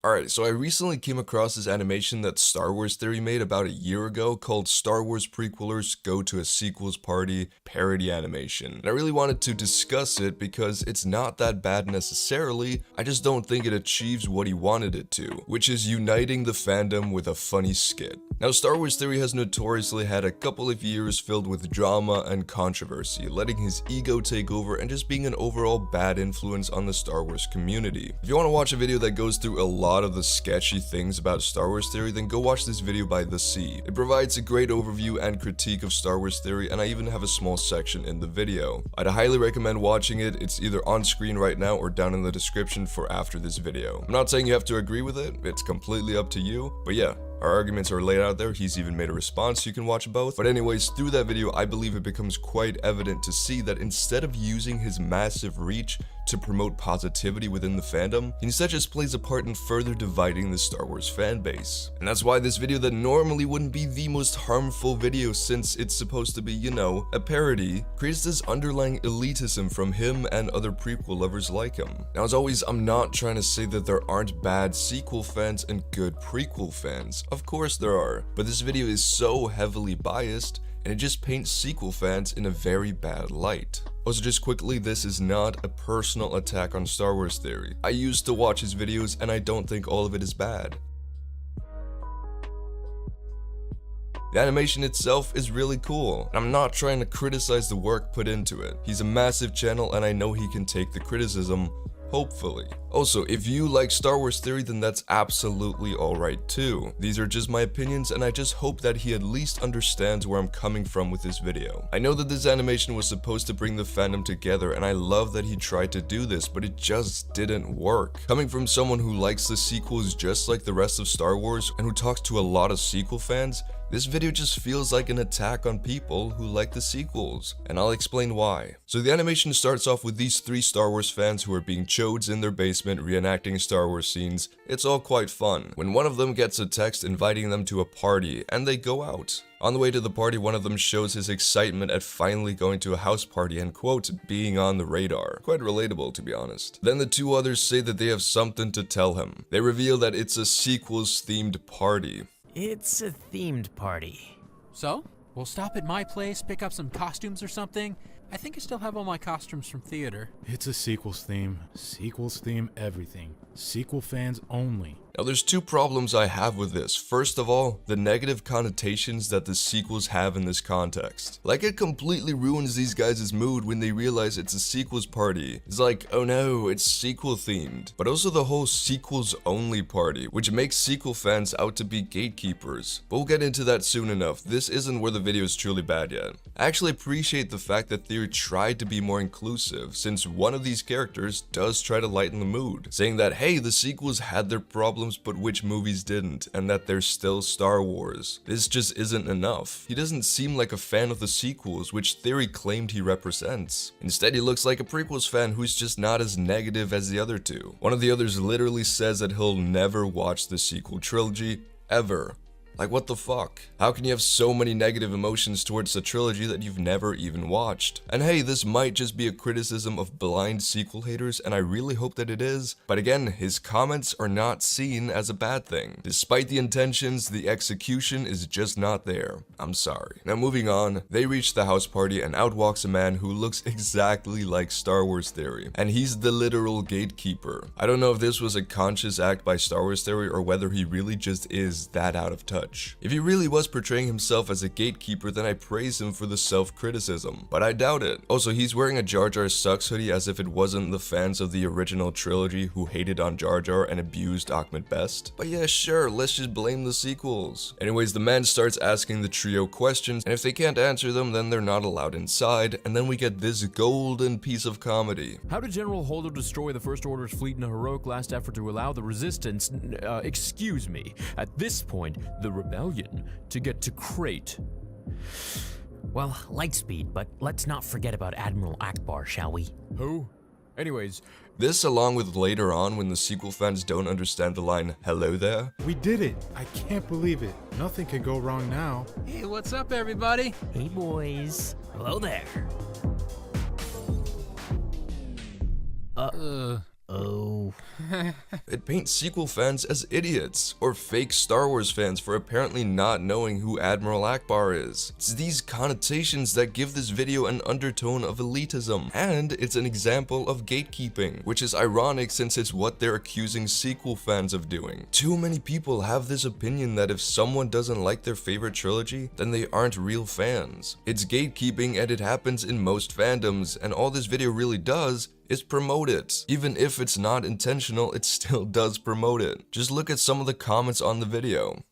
Alright, so I recently came across this animation that Star Wars Theory made about a year ago called Star Wars Prequelers Go to a Sequels Party parody animation. And I really wanted to discuss it because it's not that bad necessarily, I just don't think it achieves what he wanted it to, which is uniting the fandom with a funny skit. Now, Star Wars Theory has notoriously had a couple of years filled with drama and controversy, letting his ego take over and just being an overall bad influence on the Star Wars community. If you want to watch a video that goes through a lot of the sketchy things about Star Wars Theory, then go watch this video by S.E.A. It provides a great overview and critique of Star Wars Theory, and I even have a small section in the video. I'd highly recommend watching it. It's either on screen right now or down in the description for after this video. I'm not saying you have to agree with it, it's completely up to you, but yeah. Our arguments are laid out there, he's even made a response, you can watch both. But anyways, through that video, I believe it becomes quite evident to see that instead of using his massive reach to promote positivity within the fandom, he instead just plays a part in further dividing the Star Wars fan base. And that's why this video that normally wouldn't be the most harmful video since it's supposed to be, you know, a parody, creates this underlying elitism from him and other prequel lovers like him. Now, as always, I'm not trying to say that there aren't bad sequel fans and good prequel fans. Of course there are, but this video is so heavily biased and it just paints sequel fans in a very bad light. Also, just quickly, this is not a personal attack on Star Wars Theory. I used to watch his videos and I don't think all of it is bad. The animation itself is really cool. I'm not trying to criticize the work put into it. He's a massive channel and I know he can take the criticism. Hopefully. Also, if you like Star Wars Theory, then that's absolutely alright too. These are just my opinions and I just hope that he at least understands where I'm coming from with this video. I know that this animation was supposed to bring the fandom together and I love that he tried to do this, but it just didn't work. Coming from someone who likes the sequels just like the rest of Star Wars and who talks to a lot of sequel fans, this video just feels like an attack on people who like the sequels, and I'll explain why. So the animation starts off with these 3 Star Wars fans who are being chodes in their basement reenacting Star Wars scenes. It's all quite fun, when one of them gets a text inviting them to a party, and they go out. On the way to the party, one of them shows his excitement at finally going to a house party and quote, being on the radar. Quite relatable, to be honest. Then the 2 others say that they have something to tell him. They reveal that it's a sequels themed party. It's a themed party. So, we'll stop at my place, pick up some costumes or something. I think I still have all my costumes from theater. It's a sequels theme. Sequels theme everything. Sequel fans only. Now there's 2 problems I have with this. First of all, the negative connotations that the sequels have in this context. Like, it completely ruins these guys' mood when they realize it's a sequels party. It's like, oh no, it's sequel themed. But also the whole sequels only party, which makes sequel fans out to be gatekeepers. But we'll get into that soon enough. This isn't where the video is truly bad yet. I actually appreciate the fact that Theory tried to be more inclusive, since one of these characters does try to lighten the mood, saying that, hey, the sequels had their problems, but which movies didn't, and that they're still Star Wars. This just isn't enough. He doesn't seem like a fan of the sequels, which Theory claimed he represents. Instead, he looks like a prequels fan who's just not as negative as the other 2. One of the others literally says that he'll never watch the sequel trilogy, ever. Like, what the fuck? How can you have so many negative emotions towards a trilogy that you've never even watched? And hey, this might just be a criticism of blind sequel haters, and I really hope that it is, but again, his comments are not seen as a bad thing. Despite the intentions, the execution is just not there. I'm sorry. Now moving on, they reach the house party and out walks a man who looks exactly like Star Wars Theory, and he's the literal gatekeeper. I don't know if this was a conscious act by Star Wars Theory or whether he really just is that out of touch. If he really was portraying himself as a gatekeeper, then I praise him for the self-criticism, but I doubt it. Also, he's wearing a Jar Jar Sucks hoodie as if it wasn't the fans of the original trilogy who hated on Jar Jar and abused Ahmed Best. But yeah, sure, let's just blame the sequels. Anyways, the man starts asking the trio questions, and if they can't answer them, then they're not allowed inside, and then we get this golden piece of comedy. How did General Holdo destroy the First Order's fleet in a heroic last effort to allow the resistance, excuse me, at this point, the rebellion, to get to Crate? Well, Lightspeed, but let's not forget about Admiral Akbar, shall we? Who? Anyways, This, along with later on when the sequel fans don't understand the line, hello there. We did it. I can't believe it. Nothing can go wrong now. Hey, what's up, everybody? Hey, boys. Hello there. Oh. It paints sequel fans as idiots, or fake Star Wars fans for apparently not knowing who Admiral Akbar is. It's these connotations that give this video an undertone of elitism, and it's an example of gatekeeping, which is ironic since it's what they're accusing sequel fans of doing. Too many people have this opinion that if someone doesn't like their favorite trilogy, then they aren't real fans. It's gatekeeping, and it happens in most fandoms, and all this video really does is promote it. Even if it's not intentional, it still does promote it. Just look at some of the comments on the video.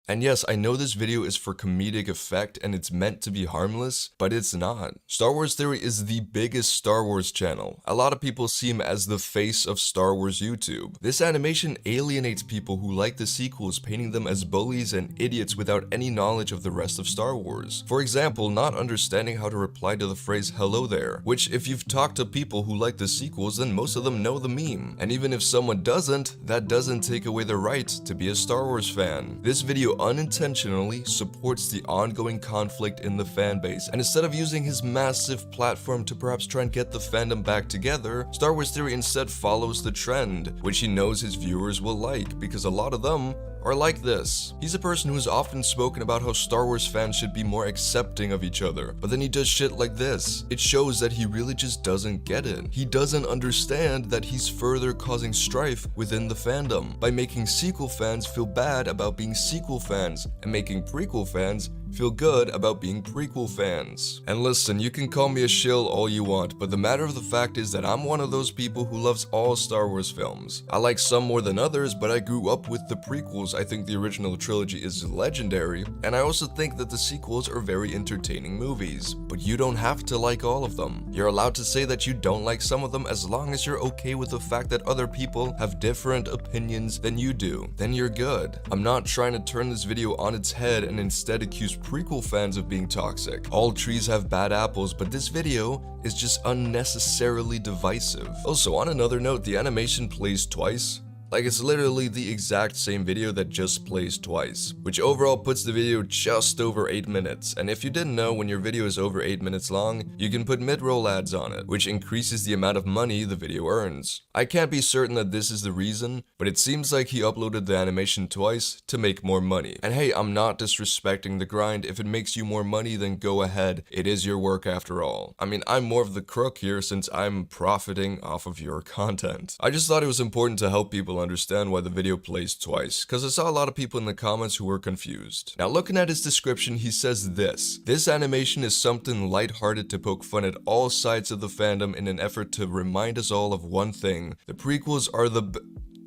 And yes, I know this video is for comedic effect and it's meant to be harmless, but it's not. Star Wars Theory is the biggest Star Wars channel. A lot of people see him as the face of Star Wars YouTube. This animation alienates people who like the sequels, painting them as bullies and idiots without any knowledge of the rest of Star Wars. For example, not understanding how to reply to the phrase "hello there," which if you've talked to people who like the sequels, then most of them know the meme. And even if someone doesn't, that doesn't take away their right to be a Star Wars fan. This video unintentionally supports the ongoing conflict in the fanbase, and instead of using his massive platform to perhaps try and get the fandom back together, Star Wars Theory instead follows the trend, which he knows his viewers will like, because a lot of them are like this. He's a person who's often spoken about how Star Wars fans should be more accepting of each other, but then he does shit like this. It shows that he really just doesn't get it. He doesn't understand that he's further causing strife within the fandom by making sequel fans feel bad about being sequel fans and making prequel fans feel good about being prequel fans. And listen, you can call me a shill all you want, but the matter of the fact is that I'm one of those people who loves all Star Wars films. I like some more than others, but I grew up with the prequels. I think the original trilogy is legendary, and I also think that the sequels are very entertaining movies. But you don't have to like all of them. You're allowed to say that you don't like some of them as long as you're okay with the fact that other people have different opinions than you do. Then you're good. I'm not trying to turn this video on its head and instead accuse prequel fans of being toxic. All trees have bad apples, but this video is just unnecessarily divisive. Also, on another note, the animation plays twice. Like, it's literally the exact same video that just plays twice, which overall puts the video just over 8 minutes. And if you didn't know, when your video is over 8 minutes long, you can put mid-roll ads on it, which increases the amount of money the video earns. I can't be certain that this is the reason, but it seems like he uploaded the animation twice to make more money. And hey, I'm not disrespecting the grind. If it makes you more money, then go ahead. It is your work after all. I mean, I'm more of the crook here since I'm profiting off of your content. I just thought it was important to help people understand why the video plays twice, because I saw a lot of people in the comments who were confused. Now, looking at his description, he says this animation is something lighthearted to poke fun at all sides of the fandom in an effort to remind us all of one thing: the prequels are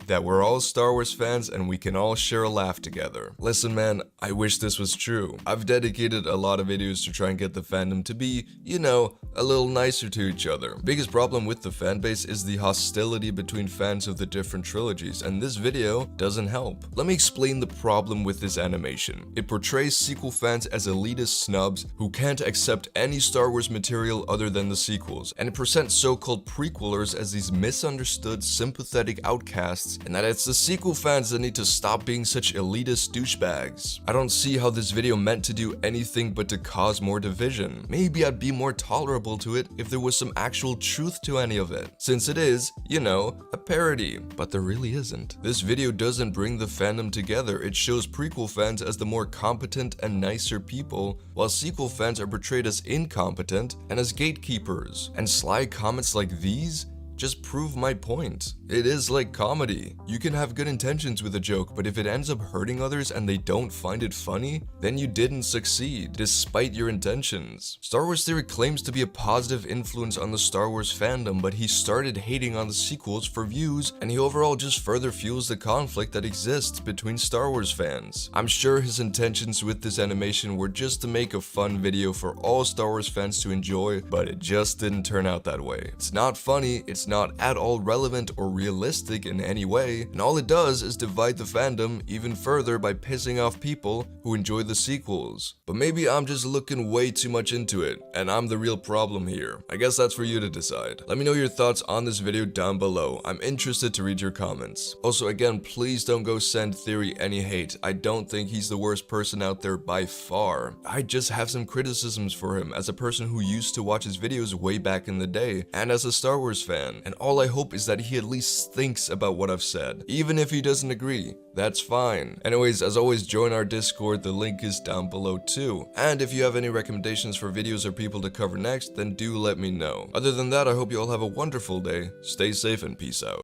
that we're all Star Wars fans and we can all share a laugh together. Listen, man, I wish this was true. I've dedicated a lot of videos to try and get the fandom to be, you know, a little nicer to each other. Biggest problem with the fanbase is the hostility between fans of the different trilogies, and this video doesn't help. Let me explain the problem with this animation. It portrays sequel fans as elitist snubs who can't accept any Star Wars material other than the sequels, and it presents so-called prequelers as these misunderstood, sympathetic outcasts, and that it's the sequel fans that need to stop being such elitist douchebags. I don't see how this video meant to do anything but to cause more division. Maybe I'd be more tolerable to it if there was some actual truth to any of it, since it is, you know, a parody. But there really isn't. This video doesn't bring the fandom together. It shows prequel fans as the more competent and nicer people, while sequel fans are portrayed as incompetent and as gatekeepers. And sly comments like these just prove my point. It is like comedy. You can have good intentions with a joke, but if it ends up hurting others and they don't find it funny, then you didn't succeed, despite your intentions. Star Wars Theory claims to be a positive influence on the Star Wars fandom, but he started hating on the sequels for views, and he overall just further fuels the conflict that exists between Star Wars fans. I'm sure his intentions with this animation were just to make a fun video for all Star Wars fans to enjoy, but it just didn't turn out that way. It's not funny, it's not at all relevant or realistic in any way, and all it does is divide the fandom even further by pissing off people who enjoy the sequels. But maybe I'm just looking way too much into it, and I'm the real problem here. I guess that's for you to decide. Let me know your thoughts on this video down below. I'm interested to read your comments. Also, again, please don't go send Theory any hate. I don't think he's the worst person out there by far. I just have some criticisms for him as a person who used to watch his videos way back in the day, and as a Star Wars fan, and all I hope is that he at least thinks about what I've said. Even if he doesn't agree, that's fine. Anyways, as always, join our Discord, the link is down below too. And if you have any recommendations for videos or people to cover next, then do let me know. Other than that, I hope you all have a wonderful day, stay safe and peace out.